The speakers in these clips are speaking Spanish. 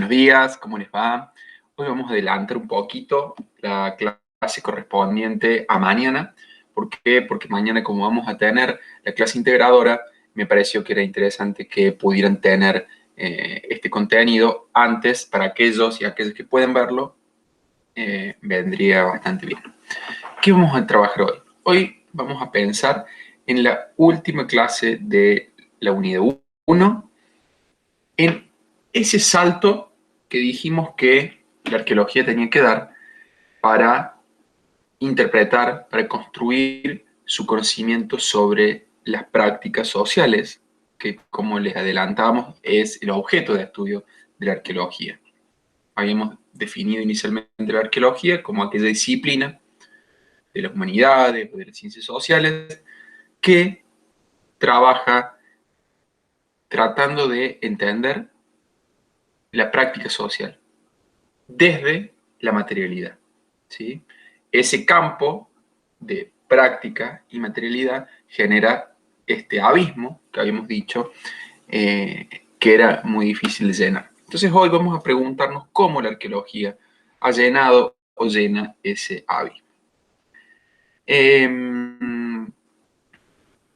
Buenos días, ¿cómo les va? Hoy vamos a adelantar un poquito la clase correspondiente a mañana. ¿Por qué? Porque mañana, como vamos a tener la clase integradora, me pareció que era interesante que pudieran tener este contenido antes para aquellos y aquellos que pueden verlo, vendría bastante bien. ¿Qué vamos a trabajar hoy? Hoy vamos a pensar en la última clase de la unidad 1, en ese salto que dijimos que la arqueología tenía que dar para interpretar, para construir su conocimiento sobre las prácticas sociales, que, como les adelantamos, es el objeto de estudio de la arqueología. Habíamos definido inicialmente la arqueología como aquella disciplina de las humanidades o de las ciencias sociales que trabaja tratando de entender la práctica social desde la materialidad, ¿sí? Ese campo de práctica y materialidad genera este abismo que habíamos dicho que era muy difícil de llenar. Entonces hoy vamos a preguntarnos cómo la arqueología ha llenado o llena ese abismo.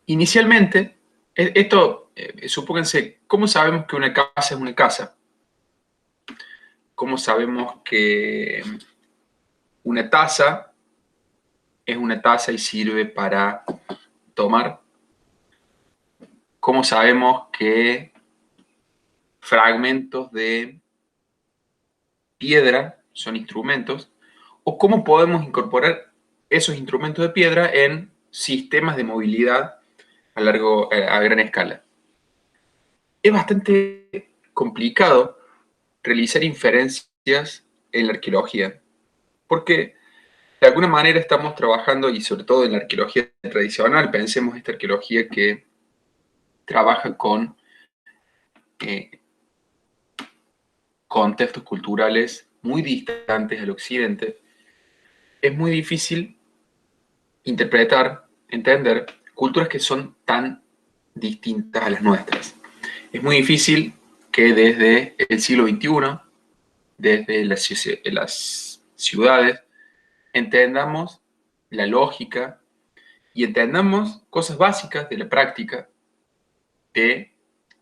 Inicialmente, supónganse, ¿cómo sabemos que una casa es una casa? ¿Cómo sabemos que una taza es una taza y sirve para tomar? ¿Cómo sabemos que fragmentos de piedra son instrumentos? ¿O cómo podemos incorporar esos instrumentos de piedra en sistemas de movilidad a gran escala? Es bastante complicado realizar inferencias en la arqueología, porque de alguna manera estamos trabajando, y sobre todo en la arqueología tradicional, pensemos esta arqueología que trabaja con contextos culturales muy distantes al occidente, es muy difícil interpretar, entender culturas que son tan distintas a las nuestras. Es muy difícil que desde el siglo XXI, desde las ciudades, entendamos la lógica y entendamos cosas básicas de la práctica de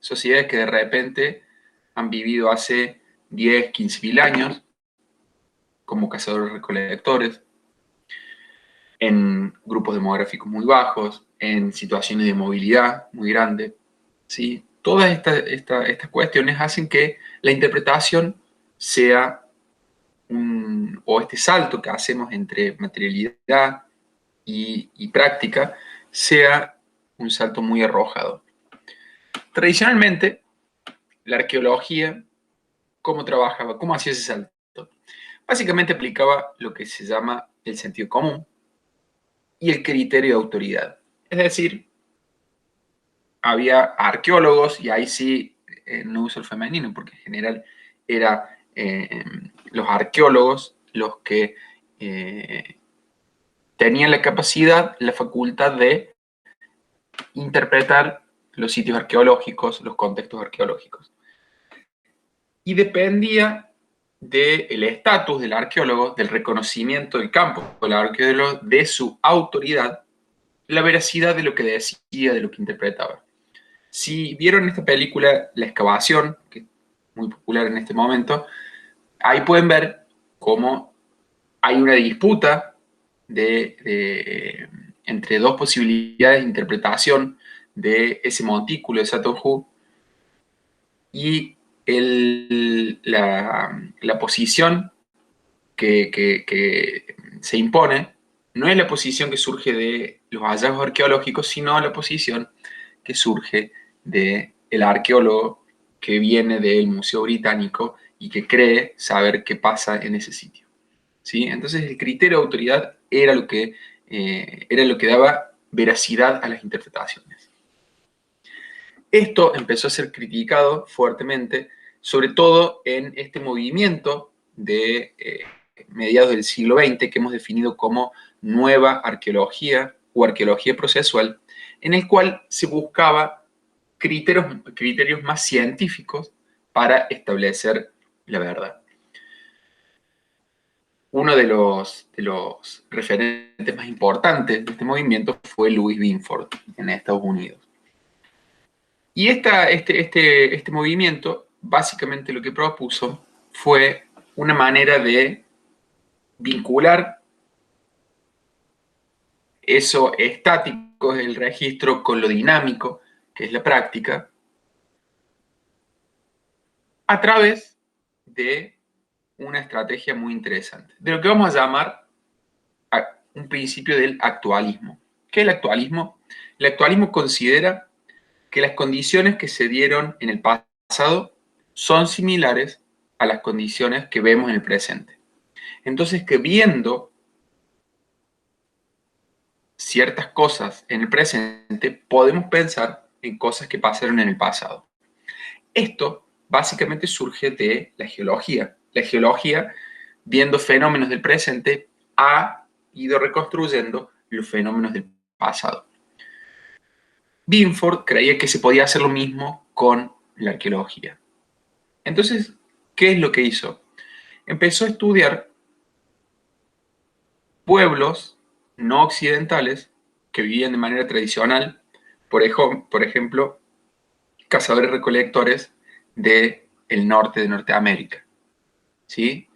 sociedades que de repente han vivido hace 10, 15 mil años como cazadores-recolectores, en grupos demográficos muy bajos, en situaciones de movilidad muy grande, ¿sí? Todas estas cuestiones hacen que la interpretación sea o este salto que hacemos entre materialidad y práctica sea un salto muy arrojado. Tradicionalmente, la arqueología, ¿cómo trabajaba? ¿Cómo hacía ese salto? Básicamente aplicaba lo que se llama el sentido común y el criterio de autoridad. Es decir, había arqueólogos, y ahí sí no uso el femenino, porque en general era los arqueólogos los que tenían la capacidad, la facultad de interpretar los sitios arqueológicos, los contextos arqueológicos. Y dependía del estatus del arqueólogo, del reconocimiento del campo del arqueólogo, de su autoridad, la veracidad de lo que decía, de lo que interpretaba. Si vieron esta película La Excavación, que es muy popular en este momento, ahí pueden ver cómo hay una disputa entre dos posibilidades de interpretación de ese montículo de Sutton Hoo y la posición que se impone no es la posición que surge de los hallazgos arqueológicos, sino la posición que surge del arqueólogo que viene del Museo Británico y que cree saber qué pasa en ese sitio, ¿sí? Entonces el criterio de autoridad era lo que daba veracidad a las interpretaciones. Esto empezó a ser criticado fuertemente, sobre todo en este movimiento de mediados del siglo XX que hemos definido como nueva arqueología o arqueología procesual, en el cual se buscaba criterios más científicos para establecer la verdad. Uno de los referentes más importantes de este movimiento fue Louis Binford en Estados Unidos. Y este movimiento básicamente lo que propuso fue una manera de vincular eso estático, el registro, con lo dinámico, que es la práctica, a través de una estrategia muy interesante, de lo que vamos a llamar un principio del actualismo. ¿Qué es el actualismo? El actualismo considera que las condiciones que se dieron en el pasado son similares a las condiciones que vemos en el presente. Entonces, que viendo ciertas cosas en el presente, podemos pensar en cosas que pasaron en el pasado. Esto básicamente surge de la geología. La geología, viendo fenómenos del presente, ha ido reconstruyendo los fenómenos del pasado. Binford creía que se podía hacer lo mismo con la arqueología. Entonces, ¿qué es lo que hizo? Empezó a estudiar pueblos no occidentales que vivían de manera tradicional, por ejemplo, cazadores-recolectores del norte de Norteamérica, ¿sí?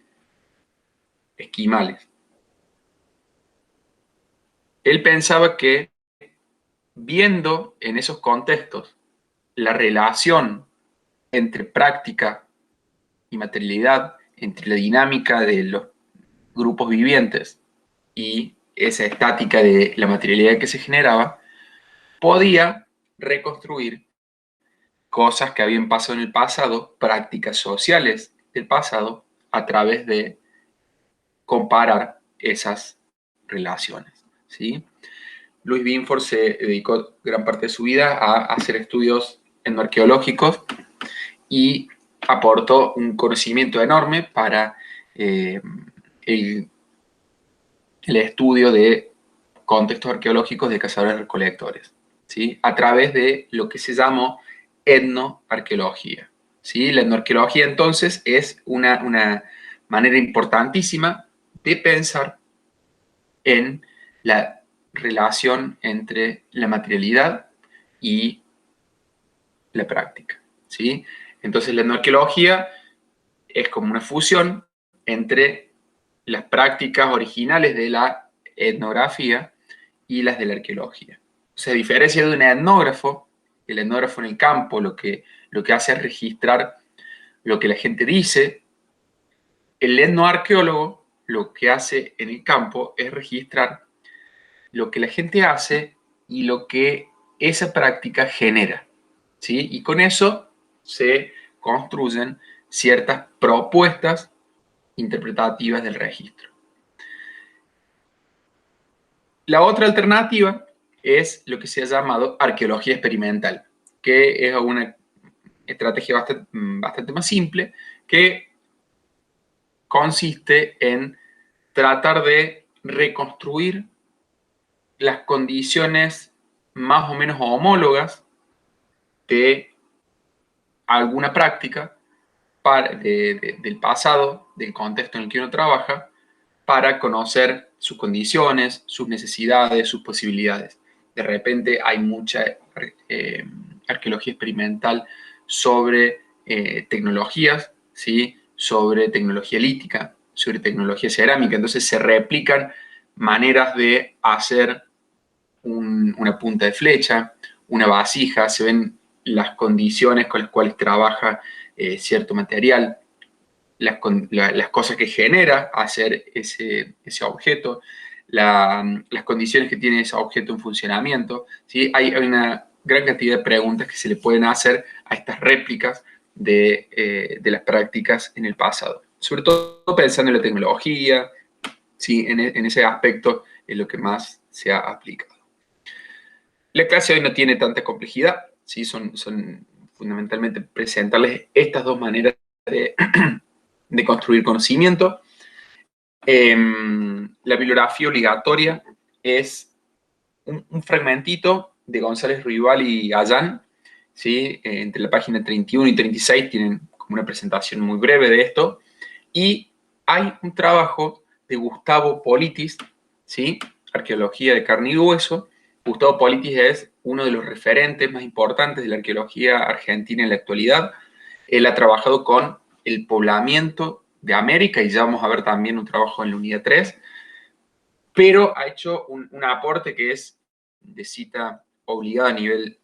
Esquimales. Él pensaba que viendo en esos contextos la relación entre práctica y materialidad, entre la dinámica de los grupos vivientes y esa estática de la materialidad que se generaba, podía reconstruir cosas que habían pasado en el pasado, prácticas sociales del pasado, a través de comparar esas relaciones, ¿sí? Louis Binford se dedicó gran parte de su vida a hacer estudios etnoarqueológicos y aportó un conocimiento enorme para el estudio de contextos arqueológicos de cazadores-recolectores, ¿sí? A través de lo que se llamó etnoarqueología, ¿sí? La etnoarqueología entonces es una manera importantísima de pensar en la relación entre la materialidad y la práctica, ¿sí? Entonces la etnoarqueología es como una fusión entre las prácticas originales de la etnografía y las de la arqueología. Se diferencia de un etnógrafo. El etnógrafo en el campo lo que hace es registrar lo que la gente dice. El etnoarqueólogo lo que hace en el campo es registrar lo que la gente hace y lo que esa práctica genera, ¿sí? Y con eso se construyen ciertas propuestas interpretativas del registro. La otra alternativa es lo que se ha llamado arqueología experimental, que es una estrategia bastante más simple, que consiste en tratar de reconstruir las condiciones más o menos homólogas de alguna práctica del pasado, del contexto en el que uno trabaja, para conocer sus condiciones, sus necesidades, sus posibilidades. De repente hay mucha arqueología experimental sobre tecnologías, ¿sí? Sobre tecnología lítica, sobre tecnología cerámica. Entonces se replican maneras de hacer una punta de flecha, una vasija, se ven las condiciones con las cuales trabaja cierto material, las cosas que genera hacer ese objeto, las condiciones que tiene ese objeto en funcionamiento, ¿sí? Hay una gran cantidad de preguntas que se le pueden hacer a estas réplicas de las prácticas en el pasado. Sobre todo pensando en la tecnología, ¿sí? En ese aspecto es lo que más se ha aplicado. La clase hoy no tiene tanta complejidad, ¿sí? Son fundamentalmente presentarles estas dos maneras de construir conocimiento. La bibliografía obligatoria es un fragmentito de González Ruibal y Gallán, ¿sí? Entre la página 31 y 36 tienen como una presentación muy breve de esto. Y hay un trabajo de Gustavo Politis, ¿sí? Arqueología de carne y hueso. Gustavo Politis es uno de los referentes más importantes de la arqueología argentina en la actualidad. Él ha trabajado con el poblamiento de América y ya vamos a ver también un trabajo en la unidad 3, pero ha hecho un aporte que es de cita obligada a nivel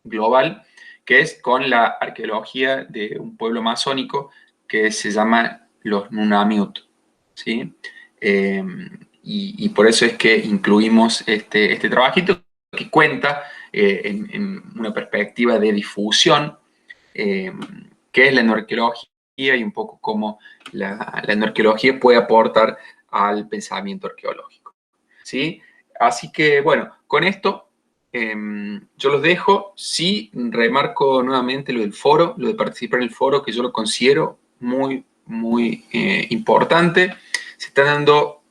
global, que es con la arqueología de un pueblo masónico que se llama los Nunamiut, ¿sí? Y por eso es que incluimos este trabajito que cuenta en una perspectiva de difusión, eh, qué es la etnoarqueología y un poco cómo la etnoarqueología puede aportar al pensamiento arqueológico, ¿sí? Así que, bueno, con esto yo los dejo. Sí, remarco nuevamente lo del foro, lo de participar en el foro, que yo lo considero muy, muy importante. Se están dando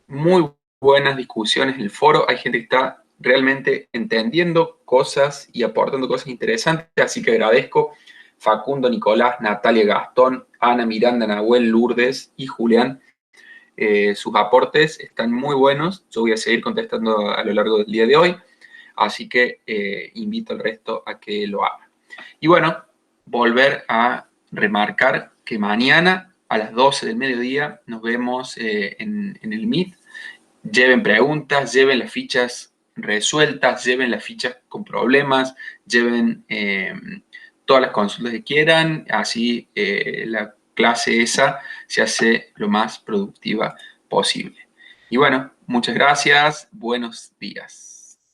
muy buenas discusiones en el foro. Hay gente que está realmente entendiendo cosas y aportando cosas interesantes, así que agradezco Facundo, Nicolás, Natalia, Gastón, Ana, Miranda, Nahuel, Lourdes y Julián. Sus aportes están muy buenos. Yo voy a seguir contestando a lo largo del día de hoy, así que invito al resto a que lo haga. Y bueno, volver a remarcar que mañana a las 12 del mediodía nos vemos en el Meet. Lleven preguntas, lleven las fichas resueltas, lleven las fichas con problemas, lleven todas las consultas que quieran, así la clase esa se hace lo más productiva posible. Y bueno, muchas gracias, buenos días.